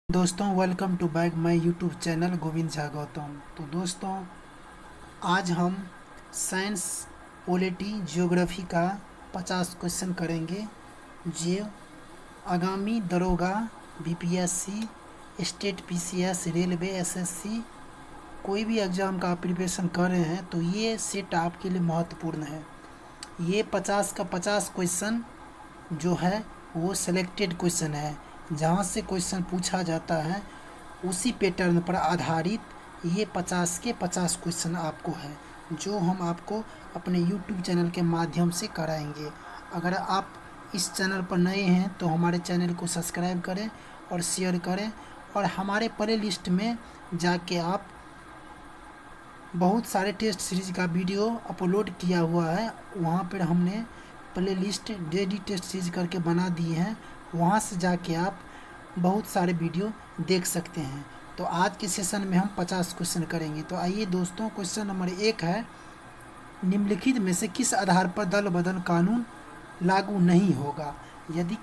दोस्तों welcome to back my YouTube channel Govind Jha Gautam. तो दोस्तों आज हम साइंस पॉलिटी ज्योग्राफी का 50 क्वेश्चन करेंगे जो आगामी दरोगा, BPSC, state PCS, railway, SSC कोई भी एग्ज़ाम का आप प्रिपरेशन कर रहे हैं तो ये सेट आपके लिए महत्वपूर्ण है। ये 50 का 50 क्वेश्चन जो है वो सिलेक्टेड क्वेश्चन है, जहाँ से क्वेश्चन पूछा जाता है उसी पैटर्न पर आधारित ये 50 के 50 क्वेश्चन आपको है, जो हम आपको अपने YouTube चैनल के माध्यम से कराएंगे। अगर आप इस चैनल पर नए हैं तो हमारे चैनल को सब्सक्राइब करें और शेयर करें, और हमारे प्ले लिस्ट में जाके आप बहुत सारे टेस्ट सीरीज का वीडियो अपलोड किया हुआ है, वहाँ पर हमने playlist daily test series करके बना दिए हैं, वहाँ से जाके आप बहुत सारे वीडियो देख सकते हैं। तो आज के सेशन में हम 50 क्वेश्चन करेंगे। तो आइए दोस्तों, क्वेश्चन नंबर 1 है, निम्नलिखित में से किस आधार पर दल बदल कानून लागू नहीं होगा। यदि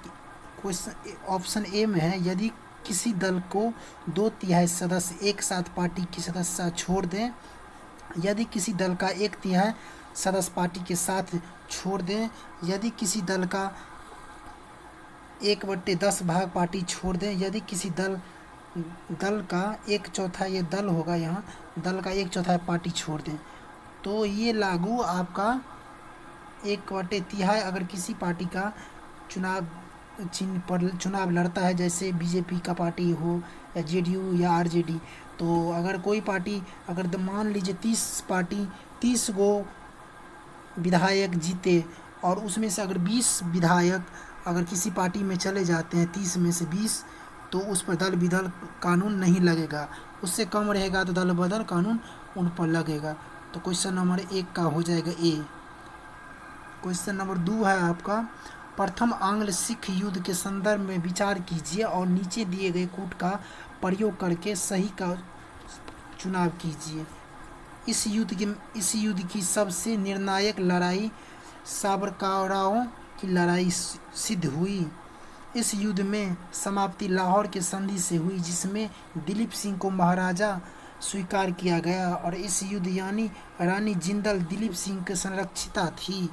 क्वेश्चन ऑप्शन ए में है, यदि किसी दल को 2/3 सदस्य एक साथ पार्टी की सदस्यता छोड़ दें, यदि किसी दल का 1/3 सदस्य पार्टी के साथ छोड़ दें, यदि किसी दल का 1/10 भाग पार्टी छोड़ दें, यदि किसी दल का 1/4, ये दल होगा, यहाँ दल का 1/4 पार्टी छोड़ दें, तो ये लागू आपका 1/3 अगर किसी पार्टी का चुनाव चिन्ह पर चुनाव लड़ता है, जैसे बीजेपी का पार्टी हो या जेडीयू या आरजेडी, तो अगर कोई पार्टी अगर मान लीजिए 30 गो विधायक जीते और उसमें से अगर 20 विधायक अगर किसी पार्टी में चले जाते हैं, 30 में से 20, तो उस पर दल बदल कानून नहीं लगेगा। उससे कम रहेगा तो दल बदल कानून उन पर लगेगा। तो क्वेश्चन नंबर 1 का हो जाएगा ए। क्वेश्चन नंबर 2 है आपका, प्रथम आंग्ल सिख युद्ध के संदर्भ में विचार कीजिए और नीचे दिए गए कूट का प्रयोग करके सही का चुनाव कीजिए। इस युद्ध की सबसे निर्णायक लड़ाई साबरकाराओं की लड़ाई सिद्ध हुई। इस युद्ध में समाप्ति लाहौर के संधि से हुई, जिसमें दिलीप सिंह को महाराजा स्वीकार किया गया, और इस युद्ध यानी रानी जिंदल दिलीप सिंह की संरक्षिता थी।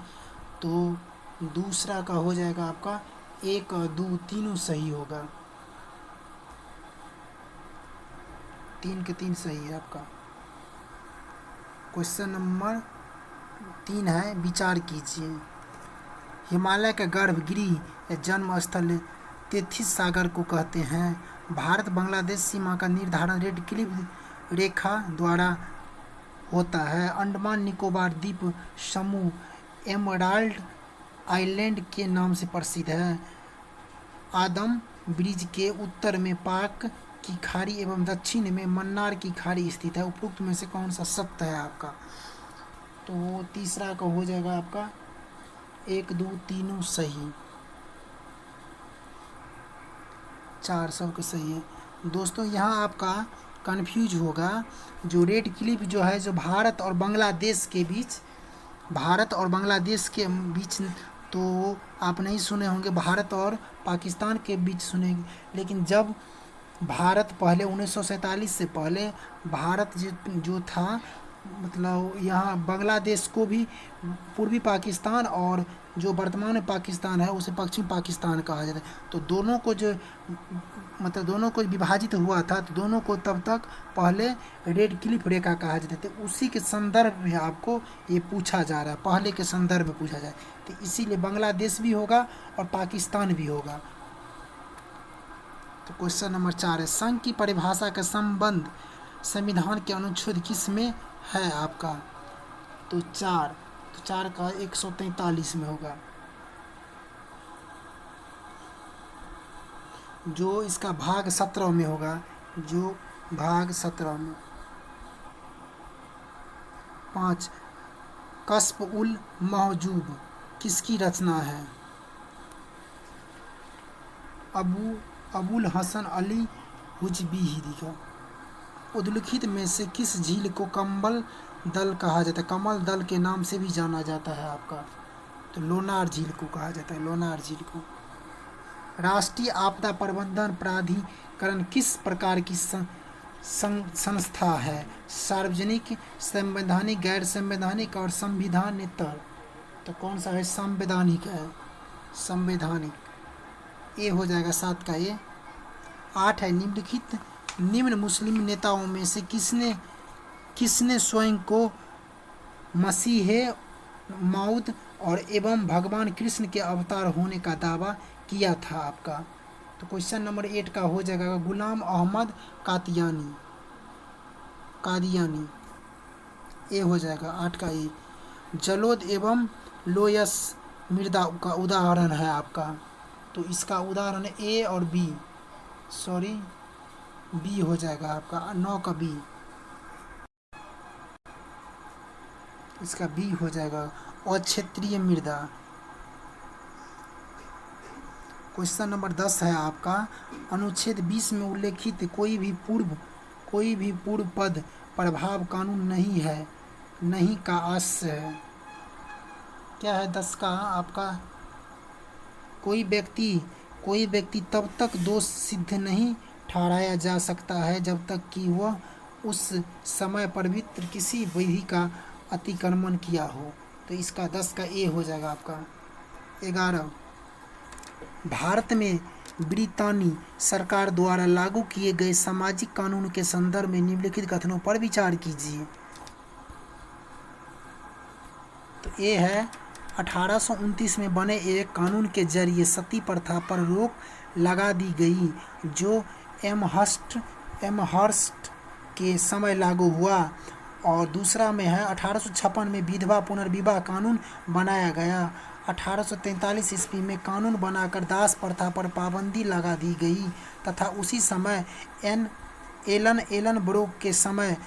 तो दूसरा का हो जाएगा आपका 1, 2 तीनों सही होगा, 3 के 3 सही है आपका। क्वेश्चन नंबर 3 है, विचार कीजिए। हिमालय का गर्भगृह या जन्म स्थल तेथिस सागर को कहते हैं। भारत बांग्लादेश सीमा का निर्धारण रेड क्लिफ रेखा द्वारा होता है। अंडमान निकोबार द्वीप समूह एमराल्ड आइलैंड के नाम से प्रसिद्ध है। आदम ब्रिज के उत्तर में पाक की खाड़ी एवं दक्षिण में मन्नार की खाड़ी स्थित है। उपरोक्त में से कौन सा सत्य है आपका? तो तीसरा का हो जाएगा आपका 1, 2 तीनों सही, 4 सबका सही है। दोस्तों यहाँ आपका कंफ्यूज होगा, जो रेड क्लिफ जो है, जो भारत और बांग्लादेश के बीच, तो आप नहीं सुने होंगे, भारत और पाकिस्तान के बीच सुनेंगे। लेकिन जब भारत पहले 1947 से पहले भारत जो था, मतलब यहाँ बांग्लादेश को भी पूर्वी पाकिस्तान और जो वर्तमान में पाकिस्तान है उसे पश्चिमी पाकिस्तान कहा जाता है। तो दोनों को विभाजित हुआ था, तो दोनों को तब तक पहले रेड क्लिफ रेखा कहा जाता था। उसी के संदर्भ में आपको ये पूछा जा रहा है, पहले के संदर्भ में पूछा जाए, तो इसीलिए बांग्लादेश भी होगा और पाकिस्तान भी होगा। तो क्वेश्चन नंबर 4 है, संघ की परिभाषा का संबंध संविधान के अनुच्छेद किस में है आपका? तो 4 का 143 में होगा, जो इसका भाग 17 में होगा, जो भाग 17 में। 5, कश्फ उल महजूब किसकी रचना है? अबुल हसन अली हुजबीरी का। उल्लिखित में से किस झील को कमल दल कहा जाता है? कमल दल के नाम से भी जाना जाता है आपका, तो लोनार झील को कहा जाता है, लोनार झील को। राष्ट्रीय आपदा प्रबंधन प्राधिकरण किस प्रकार की संस्था है? सार्वजनिक, संवैधानिक, गैर संवैधानिक और संविधानेतर। तो कौन सा है? संवैधानिक है, संवैधानिक। ये हो जाएगा 7 का ये। 8 है निम्नलिखित निम्न मुस्लिम नेताओं में से किसने किसने स्वयं को मसीह मौद और एवं भगवान कृष्ण के अवतार होने का दावा किया था आपका? तो क्वेश्चन नंबर 8 का हो जाएगा गुलाम अहमद कादियानी। ये हो जाएगा 8 का ये। जलोद एवं लोयस मृदा का उदाहरण है आपका। तो इसका उदाहरण ए और बी, सॉरी बी हो जाएगा आपका 9 का बी। इसका बी हो जाएगा अक्षेत्रीय मृदा। क्वेश्चन नंबर 10 है आपका अनुच्छेद 20 में उल्लेखित कोई भी पूर्व पद प्रभाव कानून नहीं का आशय है। क्या है 10 का आपका? कोई व्यक्ति तब तक दोष सिद्ध नहीं ठहराया जा सकता है जब तक कि वह उस समय पवित्र किसी विधि का अतिक्रमण किया हो। तो इसका 10 का ए हो जाएगा आपका। 11 भारत में ब्रितानी सरकार द्वारा लागू किए गए सामाजिक कानून के संदर्भ में निम्नलिखित कथनों पर विचार कीजिए। तो ये है 1829 में बने एक कानून के जरिए सती प्रथा पर रोक लगा दी गई जो एमहर्स्ट के समय लागू हुआ। और दूसरा में है 1856 में विधवा पुनर्विवाह कानून बनाया गया। 1843 ईस्वी में कानून बनाकर दास प्रथा पर पाबंदी लगा दी गई तथा उसी समय एलन ब्रोक के समय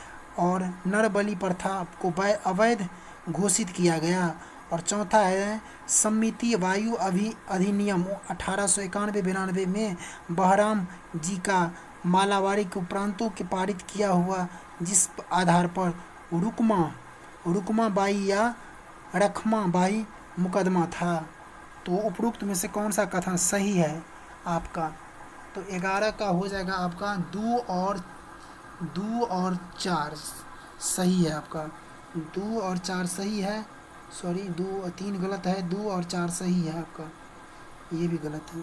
और नरबलि प्रथा को अवैध घोषित किया गया। और चौथा है सम्मिति वायु अधिनियम 1891-92 में बहराम जी का मालावारी के प्रांतों के पारित किया हुआ, जिस आधार पर रुकमा बाई या रखमा बाई मुकदमा था। तो उपरोक्त में से कौन सा कथन सही है आपका? तो 11 का हो जाएगा आपका 2 और 4 सही है आपका। 2 और 4 सही है, सॉरी 2 और 3 गलत है, 2 और 4 सही है आपका, ये भी गलत है।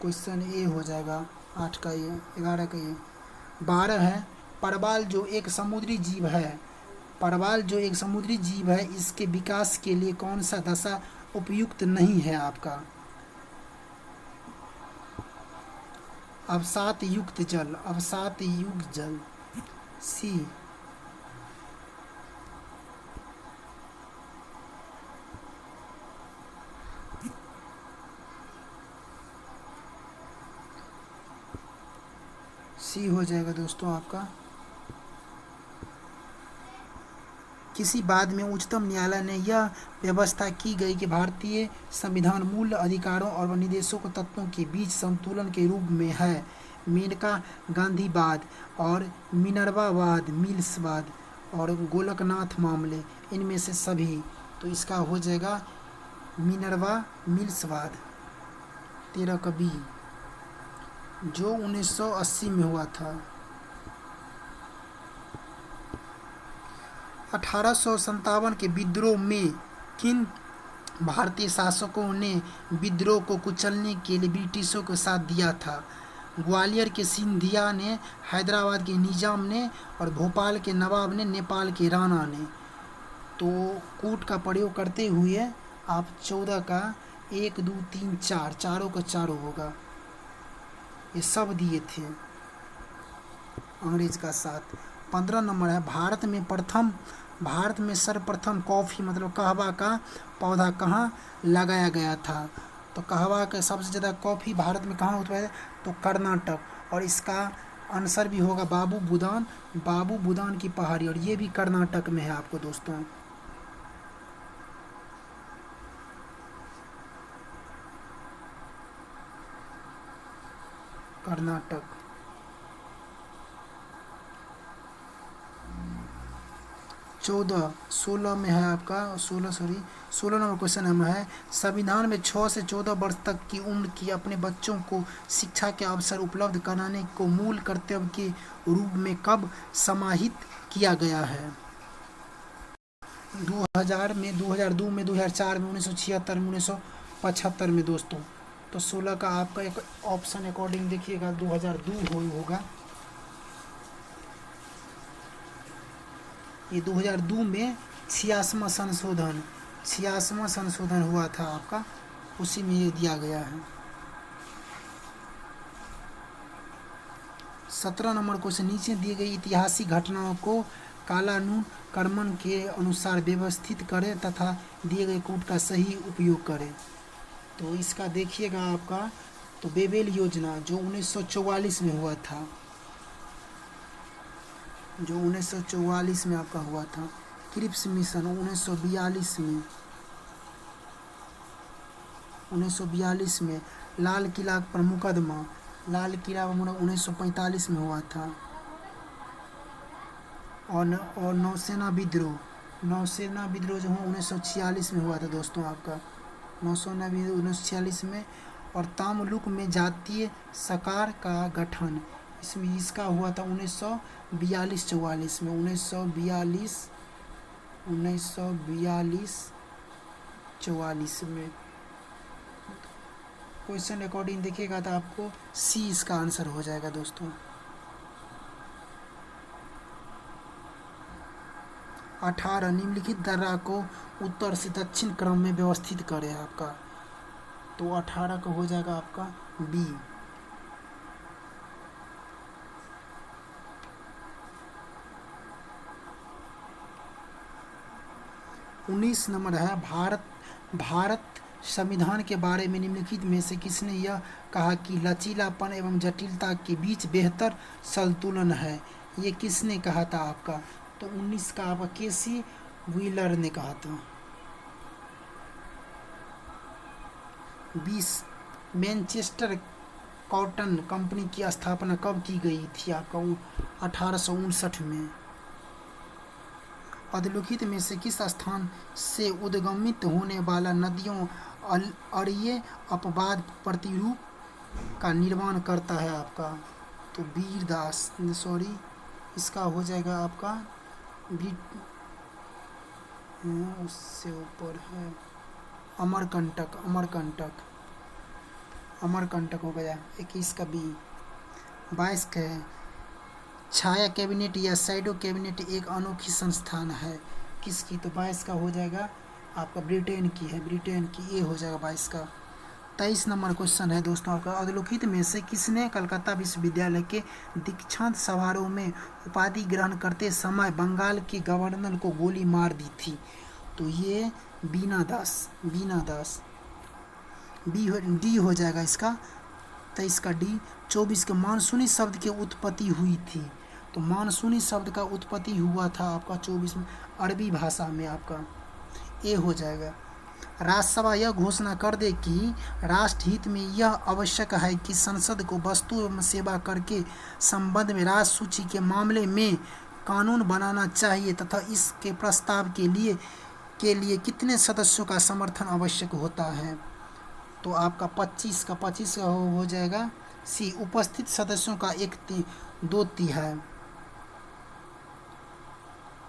क्वेश्चन ए हो जाएगा 8 का ये, 11 का ये। 12 है परवाल जो एक समुद्री जीव है इसके विकास के लिए कौन सा दशा उपयुक्त नहीं है आपका? अवसाद युक्त जल सी। सी हो जाएगा दोस्तों आपका। किसी बाद में उच्चतम न्यायालय ने यह व्यवस्था की गई कि भारतीय संविधान मूल अधिकारों और निर्देशक तत्वों के बीच संतुलन के रूप में है। मेनका गांधीवाद और मिनर्वावाद, मिल्सवाद और गोलकनाथ मामले, इनमें से सभी। तो इसका हो जाएगा मिनर्वा मिल्सवाद 13 का बी, जो 1980 में हुआ था। 1857 के विद्रोह में किन भारतीय शासकों ने विद्रोह को कुचलने के लिए ब्रिटिशों के साथ दिया था? ग्वालियर के सिंधिया ने, हैदराबाद के निजाम ने और भोपाल के नवाब ने, नेपाल के राणा ने। तो कूट का प्रयोग करते हुए आप 14 का 1 2 3 4 चारों का चारों होगा, ये सब दिए थे अंग्रेज का साथ। 15 नंबर है भारत में सर्वप्रथम कॉफ़ी मतलब कहवा का पौधा कहाँ लगाया गया था? तो कहवा का सबसे ज़्यादा कॉफ़ी भारत में कहाँ उत्पादित है? तो कर्नाटक। और इसका आंसर भी होगा बाबू बुदान की पहाड़ी, और ये भी कर्नाटक में है आपको दोस्तों। कर्नाटक। 16 में है आपका 16 नंबर क्वेश्चन में है, संविधान में 6 से 14 वर्ष तक की उम्र की अपने बच्चों को शिक्षा के अवसर उपलब्ध कराने को मूल कर्तव्य के रूप में कब समाहित किया गया है? 2000 में, 2002 में, 2004 में, 1976 में, 1975 में दोस्तों। तो 16 का आपका एक ऑप्शन अकॉर्डिंग देखिएगा 2002 होगा। ये 2002 में 86वां संशोधन हुआ था आपका, उसी में ये दिया गया है। 17 नंबर क्वेश्चन, नीचे दिए गई ऐतिहासिक घटनाओं को कालानुक्रमण के अनुसार व्यवस्थित करें तथा दिए गए कोड का सही उपयोग करें। तो इसका देखिएगा आपका, तो बेबेल योजना जो 1944 में हुआ था, जो 1944 में आपका हुआ था। क्रिप्स मिशन 1942 में। लाल किला पर मुकदमा, लाल किला 1945 में हुआ था। और नौसेना विद्रोह जो है 1946 में हुआ था दोस्तों आपका, नौसेना विद्रोह 1946 में। और तामुलुक में जातीय सरकार का गठन, इसमें इसका हुआ था 1942-44 में, 1942-44 में। क्वेश्चन अकॉर्डिंग देखिएगा तो आपको सी इसका आंसर हो जाएगा दोस्तों। 18 निम्नलिखित दर्रा को उत्तर से दक्षिण क्रम में व्यवस्थित करें आपका, तो 18 का हो जाएगा आपका बी। 19 नंबर है, भारत संविधान के बारे में निम्नलिखित में से किसने यह कहा कि लचीलापन एवं जटिलता के बीच बेहतर संतुलन है? ये किसने कहा था आपका? तो 19 का आपका केसी व्हीलर ने कहा था। 20 मैनचेस्टर कॉटन कंपनी की स्थापना कब की गई थी आपका? 1859 में। अधोलिखित में से किस स्थान से उद्गमित होने वाला नदियों अरीय अपवाद प्रतिरूप का निर्माण करता है आपका? तो वीरदास, सॉरी इसका हो जाएगा आपका उससे ऊपर है अमरकंटक हो गया। 21 का बी। 22 का है, छाया कैबिनेट या शैडो कैबिनेट एक अनोखी संस्थान है किसकी? तो 22 का हो जाएगा आपका ब्रिटेन की है, ब्रिटेन की, ये हो जाएगा 22 का। 23 नंबर क्वेश्चन है दोस्तों आपका, अधोलिखित में से किसने कलकत्ता विश्वविद्यालय के दीक्षांत समारोह में उपाधि ग्रहण करते समय बंगाल के गवर्नर को गोली मार दी थी? तो ये बीना दास। डी हो जाएगा इसका। 23 का डी। 24 के मानसूनी शब्द की उत्पत्ति हुई थी, तो मानसूनी शब्द का उत्पत्ति हुआ था आपका 24 में अरबी भाषा में आपका, ए हो जाएगा। राज्यसभा यह घोषणा कर दे कि राष्ट्रहित में यह आवश्यक है कि संसद को वस्तु एवं सेवा कर के संबंध में राज्य सूची के मामले में कानून बनाना चाहिए तथा इसके प्रस्ताव के लिए कितने सदस्यों का समर्थन आवश्यक होता है? तो आपका 25 का हो जाएगा सी, उपस्थित सदस्यों का 1/2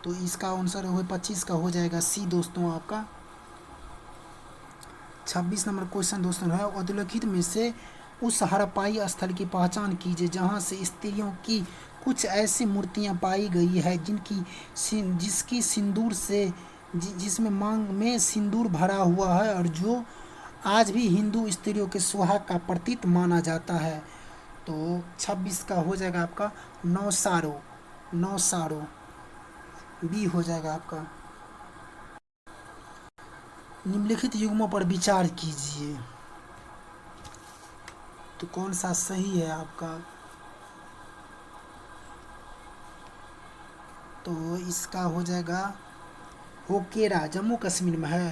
तो इसका आंसर हो 25 का हो जाएगा सी दोस्तों आपका। 26 नंबर क्वेश्चन दोस्तों है, अधोलिखित में से उस हड़प्पाई स्थल की पहचान कीजिए जहां से स्त्रियों की कुछ ऐसी मूर्तियां पाई गई है जिसकी सिंदूर से जिसमें मांग में सिंदूर भरा हुआ है और जो आज भी हिंदू स्त्रियों के सुहाग का प्रतीक माना जाता है। तो 26 का हो जाएगा आपका नौसारो, बी हो जाएगा आपका। निम्नलिखित युग्मों पर विचार कीजिए, तो कौन सा सही है आपका? तो इसका हो जाएगा होकेरा, जम्मू कश्मीर में है,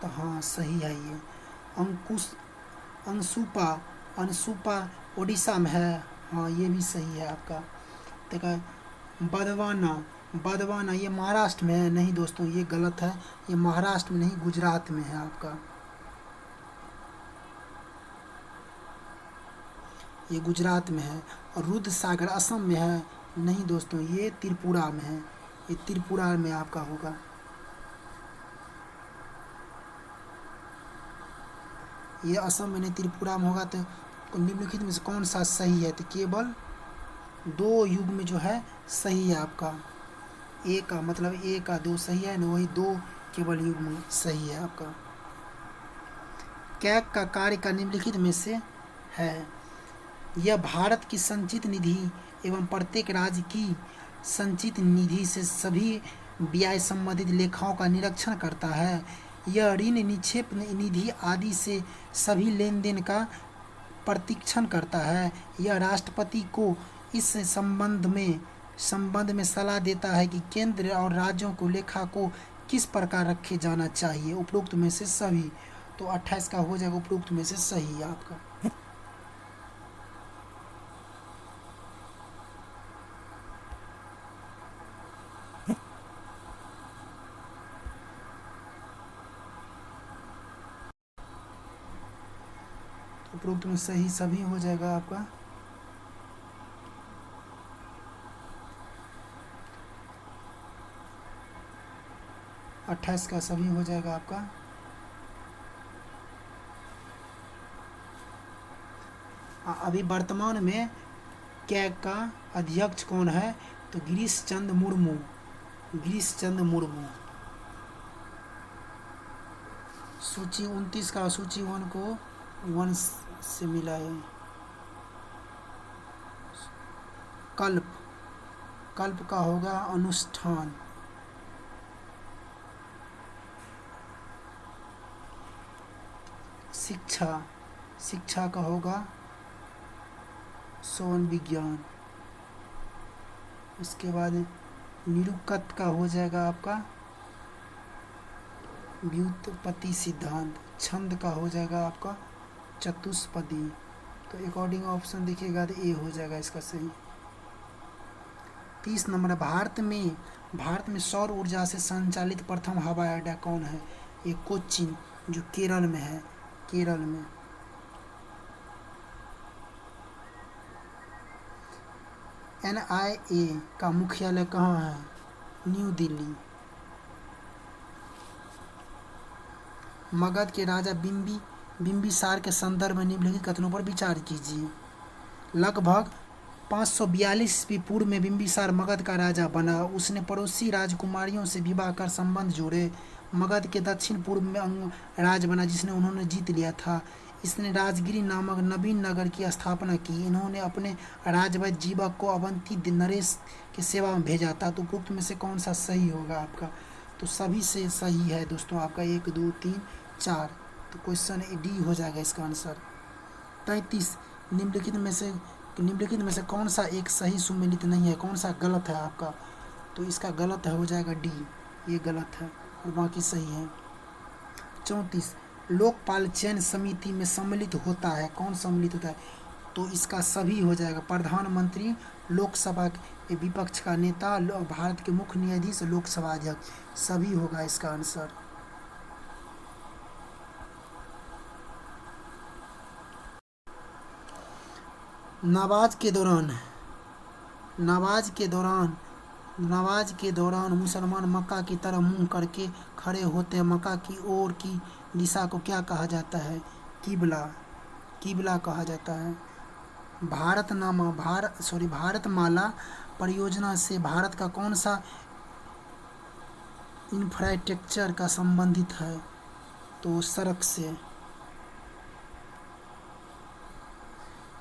तो हाँ सही है ये। अनसुपा उड़ीसा में है, हाँ ये भी सही है आपका। देखा बदवाना बदवाना ये महाराष्ट्र में है? नहीं दोस्तों, ये गलत है। ये महाराष्ट्र में नहीं, गुजरात में है आपका। ये गुजरात में है। और रुद्र सागर असम में है? नहीं दोस्तों, ये त्रिपुरा में है। ये त्रिपुरा में आपका होगा। ये असम में नहीं, त्रिपुरा में होगा। तो निम्नलिखित में से कौन सा सही है? तो केवल दो युग में जो है सही है आपका। ए का मतलब ए का दो सही है ना, वही दो केवल युग में सही है आपका। कैग का कार्य का निम्नलिखित में से है? यह भारत की संचित निधि एवं प्रत्येक राज्य की संचित निधि से सभी व्यय संबंधित लेखाओं का निरीक्षण करता है। यह ऋण, निक्षेप निधि आदि से सभी लेन देन का प्रतीक्षण करता है। यह राष्ट्रपति को इस संबंध में सलाह देता है कि केंद्र और राज्यों को लेखा को किस प्रकार रखे जाना चाहिए। उपरोक्त में से सभी। तो 28 का हो जाएगा उपरोक्त में से सही है आपका। उपरोक्त में सही सभी हो जाएगा आपका। अट्ठाईस का सभी हो जाएगा आपका। अभी वर्तमान में कैग का अध्यक्ष कौन है? तो गिरीश चंद्र मुर्मू। गिरीश चंद्र मुर्मू। सूची 29 का सूची 1 को 1 से मिला है। कल्प। कल्प का होगा अनुष्ठान। शिक्षा। शिक्षा का होगा सौन विज्ञान। उसके बाद निरुक्त का हो जाएगा आपका व्युत्पत्ति सिद्धांत। छंद का हो जाएगा आपका चतुष्पदी। तो अकॉर्डिंग ऑप्शन देखिएगा तो ए हो जाएगा इसका सही। 30 नंबर, भारत में सौर ऊर्जा से संचालित प्रथम हवाई अड्डा कौन है? ये कोच्चिन, जो केरल में है। केरल में। NIA का मुख्यालय कहाँ है? न्यू दिल्ली। मगध के राजा बिंबिसार के संदर्भ में निम्नलिखित कथनों पर विचार कीजिए। लगभग 542 ईस्वी पूर्व में बिंबिसार मगध का राजा बना। उसने पड़ोसी राजकुमारियों से विवाह कर संबंध जोड़े। मगध के दक्षिण पूर्व में अंग राज बना जिसने उन्होंने जीत लिया था। इसने राजगिरी नामक नवीन नगर की स्थापना की। इन्होंने अपने राजवैद्य जीवक को अवंती नरेश की सेवा में भेजा था। तो उपरोक्त में से कौन सा सही होगा आपका? तो सभी से सही है दोस्तों आपका। 1 2 3 4। तो क्वेश्चन डी हो जाएगा इसका आंसर। 33, निम्नलिखित में से कौन सा एक सही सुमेलित नहीं है? कौन सा गलत है आपका? तो इसका गलत है हो जाएगा डी। ये गलत है और बाकी सही है। 34, लोकपाल चयन समिति में सम्मिलित होता है। कौन सम्मिलित होता है? तो इसका सभी हो जाएगा। प्रधानमंत्री, लोकसभा के विपक्ष का नेता, भारत के मुख्य न्यायाधीश, लोकसभा अध्यक्ष, सभी होगा इसका आंसर। नमाज के दौरान मुसलमान मक्का की तरफ मुंह करके खड़े होते हैं। मक्का की ओर की दिशा को क्या कहा जाता है? किबला। किबला कहा जाता है। भारतमाला परियोजना से भारत का कौन सा इंफ्रास्ट्रक्चर का संबंधित है? तो सड़क से।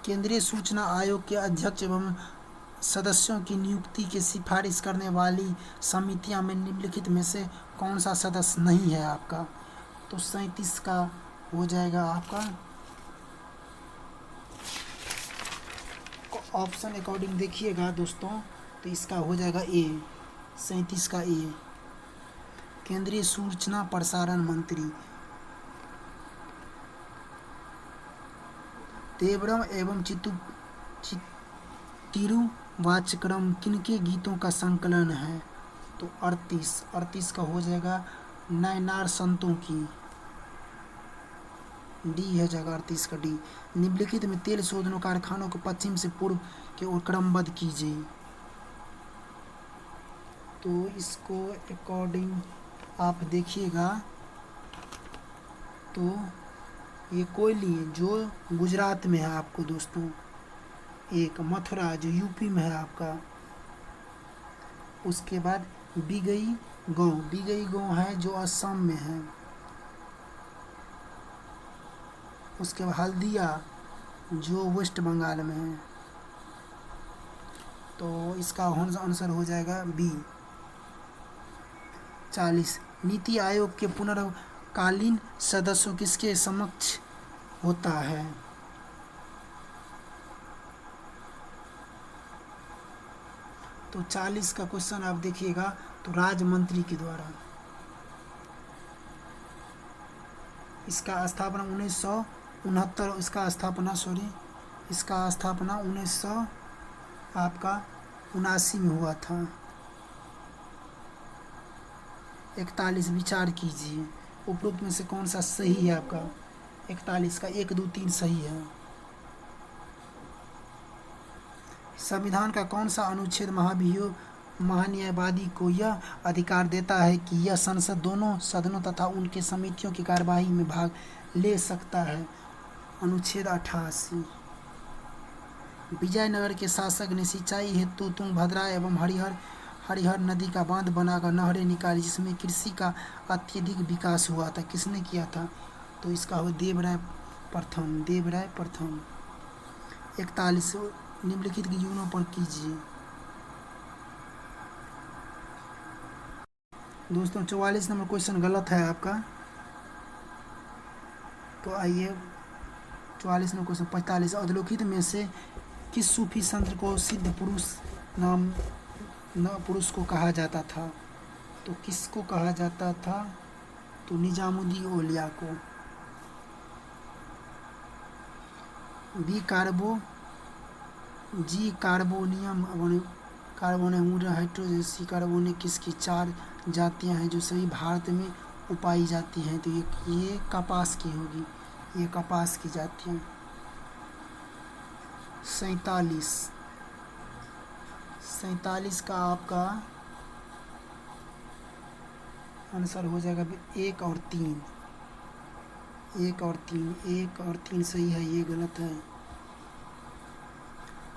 केंद्रीय सूचना आयोग के अध्यक्ष एवं सदस्यों की नियुक्ति की सिफारिश करने वाली समितियां में निम्नलिखित में से कौन सा सदस्य नहीं है आपका? तो 37 का हो जाएगा आपका। ऑप्शन अकॉर्डिंग देखिएगा दोस्तों, तो इसका हो जाएगा ए। 37 का ए। केंद्रीय सूचना प्रसारण मंत्री। तेवरम एवं तिरुवाचक्रम किनके गीतों का संकलन है? तो 38 का हो जाएगा नैनार संतों की, डी है जगह 38 का डी। निम्नलिखित में तेल शोधन कारखानों को पश्चिम से पूर्व की ओर क्रमबद्ध कीजिए। तो इसको अकॉर्डिंग आप देखिएगा तो ये कोयली जो गुजरात में है आपको दोस्तों, एक मथुरा जो यूपी में है आपका, उसके बाद बिगई गांव है जो असम में है, उसके बाद हल्दिया जो वेस्ट बंगाल में है। तो इसका आंसर हो जाएगा बी। 40 नीति आयोग के पुनर्कालीन सदस्यों किसके समक्ष होता है? तो 40 का क्वेश्चन आप देखिएगा तो राज्य मंत्री के द्वारा। इसका स्थापना 1969 इसका स्थापना 1900 आपका 79 में हुआ था। 41 विचार कीजिए उपरोक्त में से कौन सा सही है आपका? 41 का 1, 2, 3 सही है। संविधान का कौन सा अनुच्छेद महान्यायवादी को यह अधिकार देता है कि यह संसद दोनों सदनों तथा उनके समितियों की कार्यवाही में भाग ले सकता है? अनुच्छेद 88। विजयनगर के शासक ने सिंचाई हेतु तुंगभद्रा एवं हरिहर नदी का बांध बनाकर नहरें निकाली जिसमें कृषि का अत्यधिक विकास हुआ था। किसने किया था? तो इसका हो देवराय प्रथम। 41 निम्नलिखित के युग्मों पर कीजिए। दोस्तों 44 नंबर क्वेश्चन गलत है आपका। तो आइए 44 नंबर क्वेश्चन 45 अधोलिखित में से किस सूफी संत को सिद्ध पुरुष को कहा जाता था? तो किसको कहा जाता था? तो निजामुद्दीन औलिया को। बी कार्बोनियम हाइड्रोक्सी कार्बोनिक किसकी 4 जातियां हैं जो सभी भारत में उपाई जाती हैं? तो ये कपास की होगी, ये कपास की जातियां। 47 का आपका आंसर हो जाएगा 1 और 3 सही है, ये गलत है।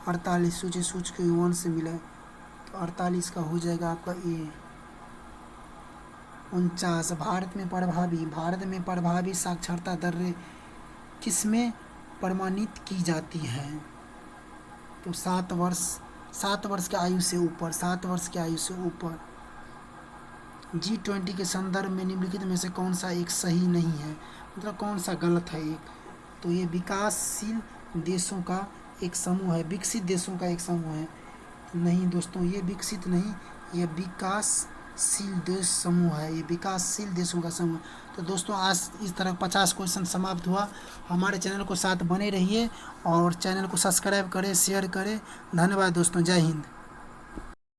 48 सूच के 1 से मिला तो 48 का हो जाएगा आपका ए। 49 भारत में प्रभावी साक्षरता दर किसमें प्रमाणित की जाती है? तो 7 वर्ष की आयु से ऊपर। G20 के संदर्भ में निम्नलिखित में से कौन सा एक सही नहीं है, मतलब कौन सा गलत है एक? तो ये विकासशील देशों का एक समूह है, विकसित देशों का एक समूह है। नहीं दोस्तों, ये विकसित नहीं, ये विकासशील देश समूह है, ये विकासशील देशों का समूह। तो दोस्तों आज इस तरह 50 क्वेश्चन समाप्त हुआ। हमारे चैनल को साथ बने रहिए और चैनल को सब्सक्राइब करें, शेयर करें। धन्यवाद दोस्तों, जय हिंद।